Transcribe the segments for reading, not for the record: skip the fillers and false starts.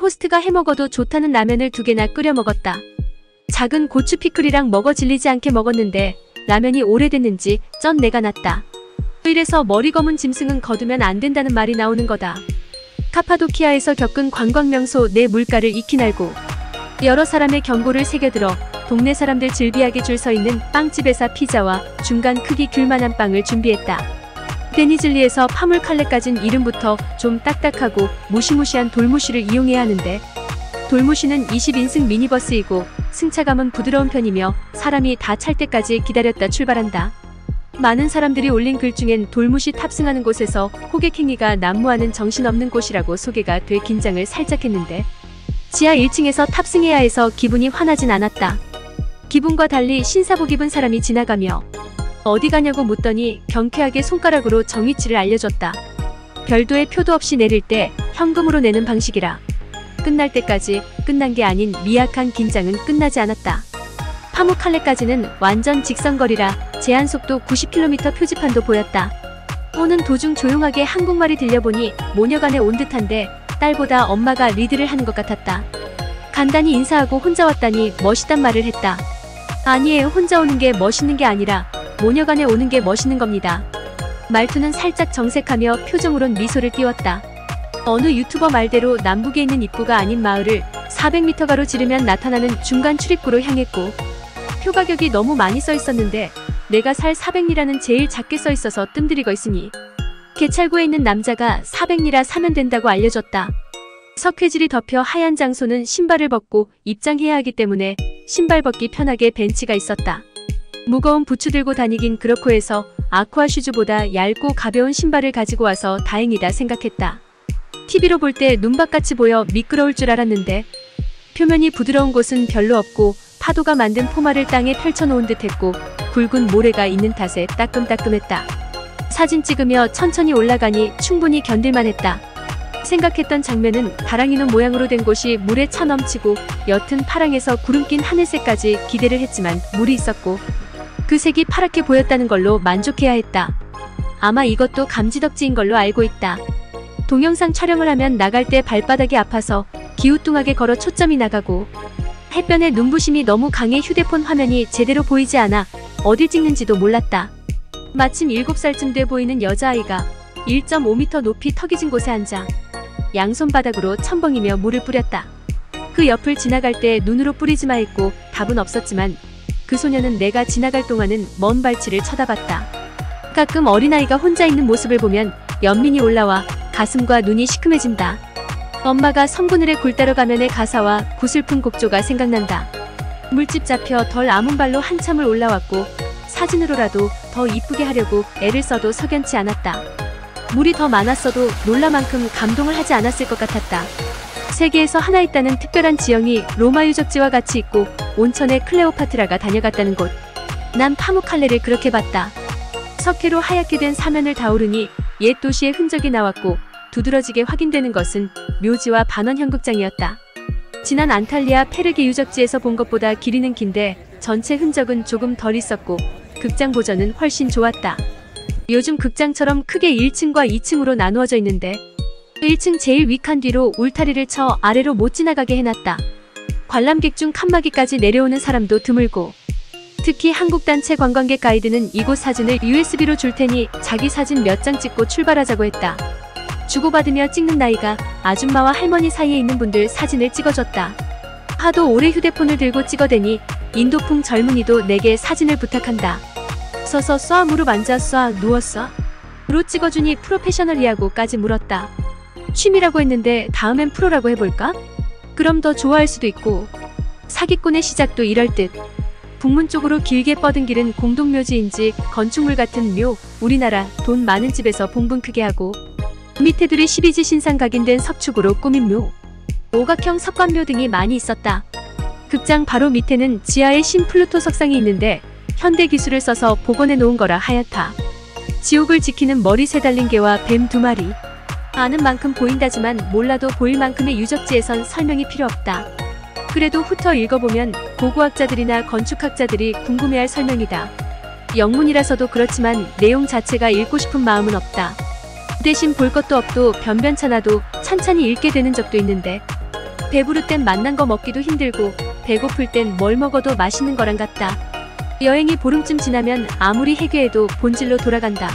호스트가 해먹어도 좋다는 라면을 2개나 끓여 먹었다. 작은 고추 피클이랑 먹어 질리지 않게 먹었는데 라면이 오래됐는지 쩐 내가 났다. 이래서 머리 검은 짐승은 거두면 안 된다는 말이 나오는 거다. 카파도키아에서 겪은 관광명소 내 물가를 익히 날고 여러 사람의 경고를 새겨들어 동네 사람들 즐비하게 줄 서 있는 빵집에서 피자와 중간 크기 귤만한 빵을 준비했다. 데니즐리에서 파물 칼레까진 이름부터 좀 딱딱하고 무시무시한 돌무시를 이용해야 하는데 돌무시는 20인승 미니버스이고 승차감은 부드러운 편이며 사람이 다 찰 때까지 기다렸다 출발한다. 많은 사람들이 올린 글 중엔 돌무시 탑승하는 곳에서 호객행위가 난무하는 정신없는 곳이라고 소개가 돼 긴장을 살짝 했는데 지하 1층에서 탑승해야 해서 기분이 환하진 않았다. 기분과 달리 신사복 입은 사람이 지나가며 어디 가냐고 묻더니 경쾌하게 손가락으로 정위치를 알려줬다. 별도의 표도 없이 내릴 때 현금으로 내는 방식이라 끝날 때까지 끝난 게 아닌 미약한 긴장은 끝나지 않았다. 파묵칼레까지는 완전 직선거리라 제한속도 90km 표지판도 보였다. 오는 도중 조용하게 한국말이 들려보니 모녀간에 온 듯한데 딸보다 엄마가 리드를 하는 것 같았다. 간단히 인사하고 혼자 왔다니 멋있단 말을 했다. 아니에요, 혼자 오는 게 멋있는 게 아니라 모녀간에 오는 게 멋있는 겁니다. 말투는 살짝 정색하며 표정으론 미소를 띄웠다. 어느 유튜버 말대로 남북에 있는 입구가 아닌 마을을 400m 가로 지르면 나타나는 중간 출입구로 향했고 표 가격이 너무 많이 써 있었는데 내가 살 400리라는 제일 작게 써 있어서 뜸들이고 있으니 개찰구에 있는 남자가 400리라 사면 된다고 알려줬다. 석회질이 덮여 하얀 장소는 신발을 벗고 입장해야 하기 때문에 신발 벗기 편하게 벤치가 있었다. 무거운 부츠 들고 다니긴 그렇고 해서 아쿠아 슈즈보다 얇고 가벼운 신발을 가지고 와서 다행이다 생각했다. TV로 볼 때 눈밭같이 보여 미끄러울 줄 알았는데 표면이 부드러운 곳은 별로 없고 파도가 만든 포마를 땅에 펼쳐놓은 듯했고 굵은 모래가 있는 탓에 따끔따끔했다. 사진 찍으며 천천히 올라가니 충분히 견딜만했다. 생각했던 장면은 다랑이눈 모양으로 된 곳이 물에 차 넘치고 옅은 파랑에서 구름 낀 하늘색까지 기대를 했지만 물이 있었고 그 색이 파랗게 보였다는 걸로 만족해야 했다. 아마 이것도 감지덕지인 걸로 알고 있다. 동영상 촬영을 하면 나갈 때 발바닥이 아파서 기우뚱하게 걸어 초점이 나가고 햇볕에 눈부심이 너무 강해 휴대폰 화면이 제대로 보이지 않아 어딜 찍는지도 몰랐다. 마침 7살쯤 돼 보이는 여자아이가 1.5m 높이 턱이 진 곳에 앉아 양손바닥으로 첨벙이며 물을 뿌렸다. 그 옆을 지나갈 때 눈으로 뿌리지 마 했고 답은 없었지만 그 소녀는 내가 지나갈 동안은 먼 발치를 쳐다봤다. 가끔 어린아이가 혼자 있는 모습을 보면 연민이 올라와 가슴과 눈이 시큼해진다. 엄마가 성그늘에 굴 따러 가면의 가사와 구슬픈 곡조가 생각난다. 물집 잡혀 덜 아문 발로 한참을 올라왔고 사진으로라도 더 이쁘게 하려고 애를 써도 석연치 않았다. 물이 더 많았어도 놀라만큼 감동을 하지 않았을 것 같았다. 세계에서 하나 있다는 특별한 지형이 로마 유적지와 같이 있고 온천에 클레오파트라가 다녀갔다는 곳. 난 파묵칼레를 그렇게 봤다. 석회로 하얗게 된 사면을 닿으르니 옛 도시의 흔적이 나왔고 두드러지게 확인되는 것은 묘지와 반원 형극장이었다. 지난 안탈리아 페르게 유적지에서 본 것보다 길이는 긴데 전체 흔적은 조금 덜 있었고 극장 보전은 훨씬 좋았다. 요즘 극장처럼 크게 1층과 2층으로 나누어져 있는데 1층 제일 윗칸 뒤로 울타리를 쳐 아래로 못 지나가게 해놨다. 관람객 중 칸막이까지 내려오는 사람도 드물고 특히 한국 단체 관광객 가이드는 이곳 사진을 USB로 줄 테니 자기 사진 몇 장 찍고 출발하자고 했다. 주고받으며 찍는 나이가 아줌마와 할머니 사이에 있는 분들 사진을 찍어줬다. 하도 오래 휴대폰을 들고 찍어대니 인도풍 젊은이도 내게 사진을 부탁한다. 서서 쏴, 무릎 앉아 쏴, 누워 쏴? 로 찍어주니 프로페셔널이야고까지 물었다. 취미라고 했는데 다음엔 프로라고 해볼까? 그럼 더 좋아할 수도 있고. 사기꾼의 시작도 이럴 듯. 북문 쪽으로 길게 뻗은 길은 공동묘지인지 건축물 같은 묘, 우리나라 돈 많은 집에서 봉분 크게 하고 밑에 둘이 12지 신상 각인된 석축으로 꾸민 묘, 오각형 석관묘 등이 많이 있었다. 극장 바로 밑에는 지하에 신플루토 석상이 있는데 현대 기술을 써서 복원해 놓은 거라 하얗다. 지옥을 지키는 머리 세 달린 개와 뱀 2마리. 아는 만큼 보인다지만 몰라도 보일 만큼의 유적지에선 설명이 필요 없다. 그래도 훑어 읽어보면 고고학자들이나 건축학자들이 궁금해할 설명이다. 영문이라서도 그렇지만 내용 자체가 읽고 싶은 마음은 없다. 대신 볼 것도 없도 변변찮아도 찬찬히 읽게 되는 적도 있는데 배부를 땐 맛난 거 먹기도 힘들고 배고플 땐 뭘 먹어도 맛있는 거랑 같다. 여행이 보름쯤 지나면 아무리 해괴해도 본질로 돌아간다.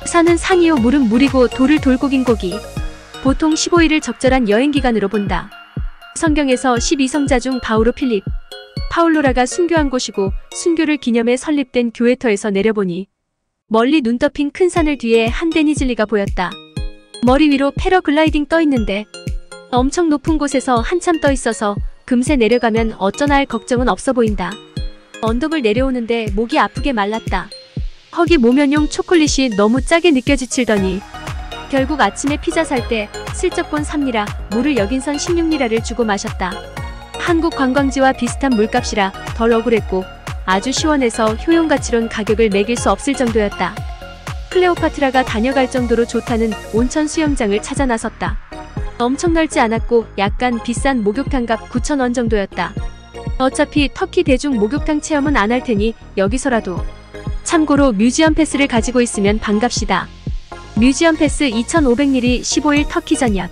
산은 산이요, 물은 물이고 돌을 돌고 긴 고기. 보통 15일을 적절한 여행 기간으로 본다. 성경에서 12성자 중 바오로 필립, 파울로라가 순교한 곳이고 순교를 기념해 설립된 교회터에서 내려보니 멀리 눈 덮인 큰 산을 뒤에 한 데니즐리가 보였다. 머리 위로 패러글라이딩 떠 있는데 엄청 높은 곳에서 한참 떠 있어서 금세 내려가면 어쩌나 할 걱정은 없어 보인다. 언덕을 내려오는데 목이 아프게 말랐다. 허기 모면용 초콜릿이 너무 짜게 느껴지칠더니 결국 아침에 피자 살 때 슬쩍 본 3리라, 물을 여긴선 16리라를 주고 마셨다. 한국 관광지와 비슷한 물값이라 덜 억울했고 아주 시원해서 효용가치론 가격을 매길 수 없을 정도였다. 클레오파트라가 다녀갈 정도로 좋다는 온천 수영장을 찾아 나섰다. 엄청 넓지 않았고 약간 비싼 목욕탕값 9,000원 정도였다. 어차피 터키 대중 목욕탕 체험은 안 할 테니 여기서라도. 참고로 뮤지엄 패스를 가지고 있으면 반갑시다. 뮤지엄 패스 2,500리라 15일 터키 전역.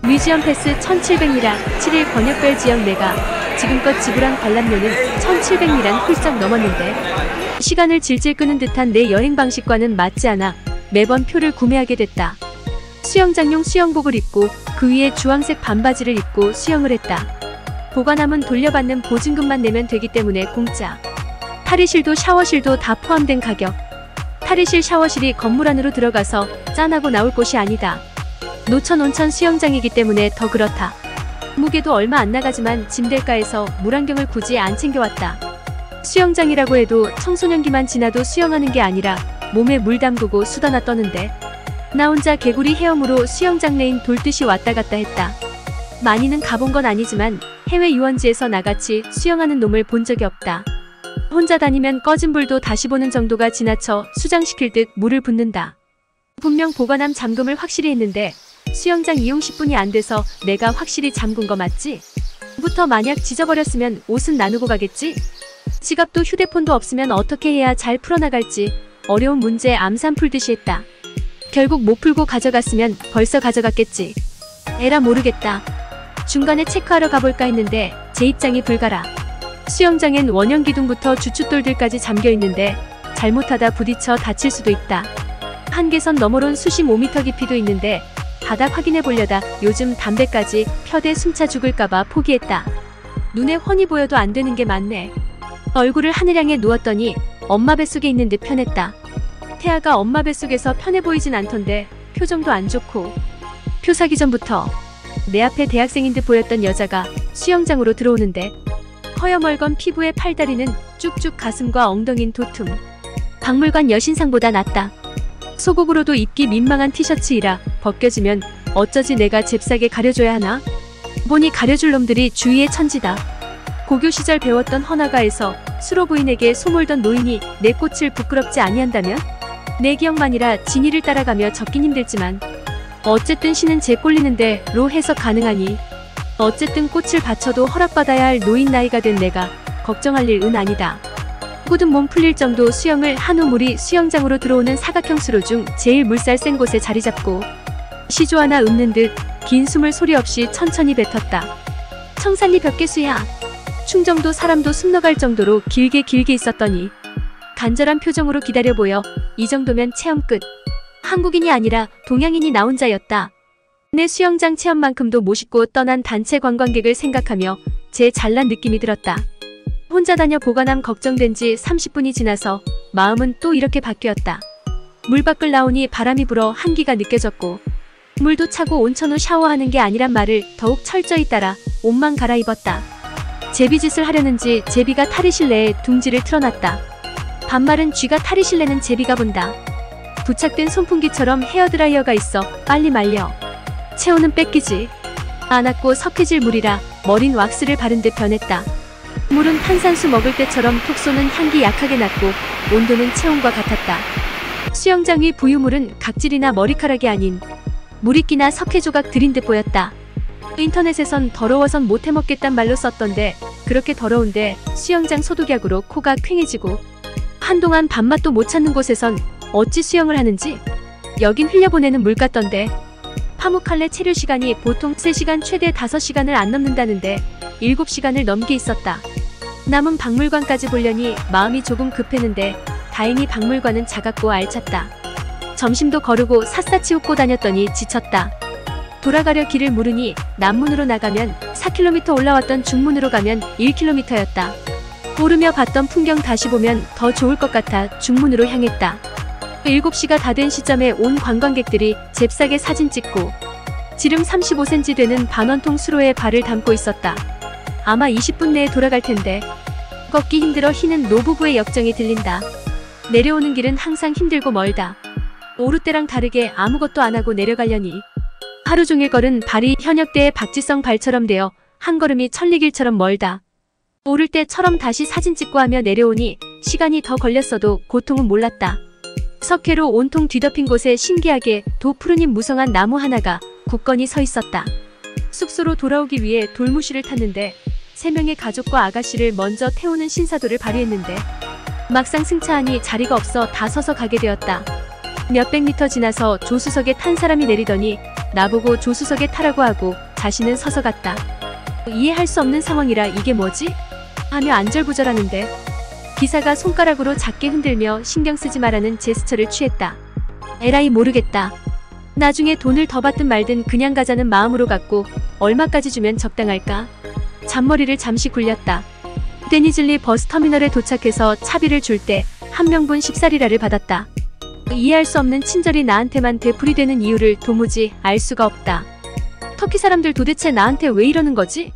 뮤지엄 패스 1,700리라 7일 번역별 지역. 내가 지금껏 지불한 관람료는 1,700리란 훌쩍 넘었는데 시간을 질질 끄는 듯한 내 여행 방식과는 맞지 않아 매번 표를 구매하게 됐다. 수영장용 수영복을 입고 그 위에 주황색 반바지를 입고 수영을 했다. 보관함은 돌려받는 보증금만 내면 되기 때문에 공짜. 탈의실도 샤워실도 다 포함된 가격. 탈의실 샤워실이 건물 안으로 들어가서 짠하고 나올 곳이 아니다. 노천 온천 수영장이기 때문에 더 그렇다. 무게도 얼마 안 나가지만 짐될까해서 물안경을 굳이 안 챙겨왔다. 수영장이라고 해도 청소년기만 지나도 수영하는 게 아니라 몸에 물 담그고 수다나 떠는데 나 혼자 개구리 헤엄으로 수영장 레인 돌듯이 왔다 갔다 했다. 많이는 가본 건 아니지만 해외 유원지에서 나같이 수영하는 놈을 본 적이 없다. 혼자 다니면 꺼진 불도 다시 보는 정도가 지나쳐 수장시킬 듯 물을 붓는다. 분명 보관함 잠금을 확실히 했는데 수영장 이용 10분이 안 돼서 내가 확실히 잠근 거 맞지? 부터 만약 지져버렸으면 옷은 나누고 가겠지? 지갑도 휴대폰도 없으면 어떻게 해야 잘 풀어나갈지 어려운 문제 암산 풀듯이 했다. 결국 못 풀고 가져갔으면 벌써 가져갔겠지. 에라 모르겠다. 중간에 체크하러 가볼까 했는데 제 입장이 불가라. 수영장엔 원형 기둥부터 주춧돌들까지 잠겨있는데 잘못하다 부딪혀 다칠 수도 있다. 한계선 너머론 수심 5m 깊이도 있는데 바닥 확인해보려다 요즘 담배까지 펴대 숨차 죽을까봐 포기했다. 눈에 훤히 보여도 안 되는 게 많네. 얼굴을 하늘 향해 누웠더니 엄마 뱃속에 있는 듯 편했다. 태아가 엄마 뱃속에서 편해 보이진 않던데 표정도 안 좋고. 표 사기 전부터 내 앞에 대학생인 듯 보였던 여자가 수영장으로 들어오는데 허여멀건 피부에 팔다리는 쭉쭉 가슴과 엉덩이는 도툼. 박물관 여신상보다 낫다. 소곡으로도 입기 민망한 티셔츠이라 벗겨지면 어쩌지 내가 잽싸게 가려줘야 하나? 보니 가려줄 놈들이 주위에 천지다. 고교 시절 배웠던 헌화가에서 수로 부인에게 소몰던 노인이 내 꽃을 부끄럽지 아니한다면? 내 기억만이라 진이를 따라가며 적긴 힘들지만 어쨌든 신은 제 꼴리는데 로 해석 가능하니 어쨌든 꽃을 바쳐도 허락받아야 할 노인 나이가 된 내가 걱정할 일은 아니다. 굳은 몸 풀릴 정도 수영을 한 후 물이 수영장으로 들어오는 사각형 수로 중 제일 물살 센 곳에 자리 잡고 시조 하나 읊는 듯 긴 숨을 소리 없이 천천히 뱉었다. 청산리 벽계수야. 충정도 사람도 숨 넘어갈 정도로 길게 있었더니 간절한 표정으로 기다려 보여 이 정도면 체험 끝. 한국인이 아니라 동양인이 나 혼자였다. 내 수영장 체험만큼도 모시고 떠난 단체 관광객을 생각하며 제 잘난 느낌이 들었다. 혼자 다녀 보관함 걱정된 지 30분이 지나서 마음은 또 이렇게 바뀌었다. 물 밖을 나오니 바람이 불어 한기가 느껴졌고 물도 차고 온천 후 샤워하는 게 아니란 말을 더욱 철저히 따라 옷만 갈아입었다. 제비짓을 하려는지 제비가 탈의실 내에 둥지를 틀어놨다. 반말은 쥐가 탈의실내는 제비가 본다. 부착된 선풍기처럼 헤어드라이어가 있어 빨리 말려. 체온은 뺏기지 않았고 석회질 물이라 머린 왁스를 바른 듯 변했다. 물은 탄산수 먹을 때처럼 톡 쏘는 향기 약하게 났고 온도는 체온과 같았다. 수영장 위 부유물은 각질이나 머리카락이 아닌 물이끼나 석회 조각 들인 듯 보였다. 인터넷에선 더러워선 못 해먹겠단 말로 썼던데 그렇게 더러운데 수영장 소독약으로 코가 퀭해지고 한동안 밥맛도 못 찾는 곳에선 어찌 수영을 하는지 여긴 흘려보내는 물 같던데 파묵칼레 체류 시간이 보통 3시간 최대 5시간을 안 넘는다는데 7시간을 넘게 있었다. 남은 박물관까지 보려니 마음이 조금 급했는데 다행히 박물관은 작았고 알찼다. 점심도 거르고 샅샅이 웃고 다녔더니 지쳤다. 돌아가려 길을 물으니 남문으로 나가면 4km 올라왔던 중문으로 가면 1km였다. 오르며 봤던 풍경 다시 보면 더 좋을 것 같아 중문으로 향했다. 7시가 다 된 시점에 온 관광객들이 잽싸게 사진 찍고 지름 35cm 되는 반원통 수로에 발을 담고 있었다. 아마 20분 내에 돌아갈 텐데 걷기 힘들어 희는 노부부의 역정이 들린다. 내려오는 길은 항상 힘들고 멀다. 오를 때랑 다르게 아무것도 안 하고 내려가려니 하루 종일 걸은 발이 현역대의 박지성 발처럼 되어 한 걸음이 천리길처럼 멀다. 오를 때처럼 다시 사진 찍고 하며 내려오니 시간이 더 걸렸어도 고통은 몰랐다. 석회로 온통 뒤덮인 곳에 신기하게 도푸르님 무성한 나무 하나가 굳건히 서 있었다. 숙소로 돌아오기 위해 돌무시를 탔는데 3명의 가족과 아가씨를 먼저 태우는 신사도를 발휘했는데 막상 승차하니 자리가 없어 다 서서 가게 되었다. 몇백 미터 지나서 조수석에 탄 사람이 내리더니 나보고 조수석에 타라고 하고 자신은 서서 갔다. 이해할 수 없는 상황이라 이게 뭐지? 하며 안절부절하는데 기사가 손가락으로 작게 흔들며 신경 쓰지 말라는 제스처를 취했다. 에라이 모르겠다. 나중에 돈을 더 받든 말든 그냥 가자는 마음으로 갔고 얼마까지 주면 적당할까? 잔머리를 잠시 굴렸다. 데니즐리 버스터미널에 도착해서 차비를 줄 때 1명분 10살이라를 받았다. 이해할 수 없는 친절이 나한테만 되풀이되는 이유를 도무지 알 수가 없다. 터키 사람들 도대체 나한테 왜 이러는 거지?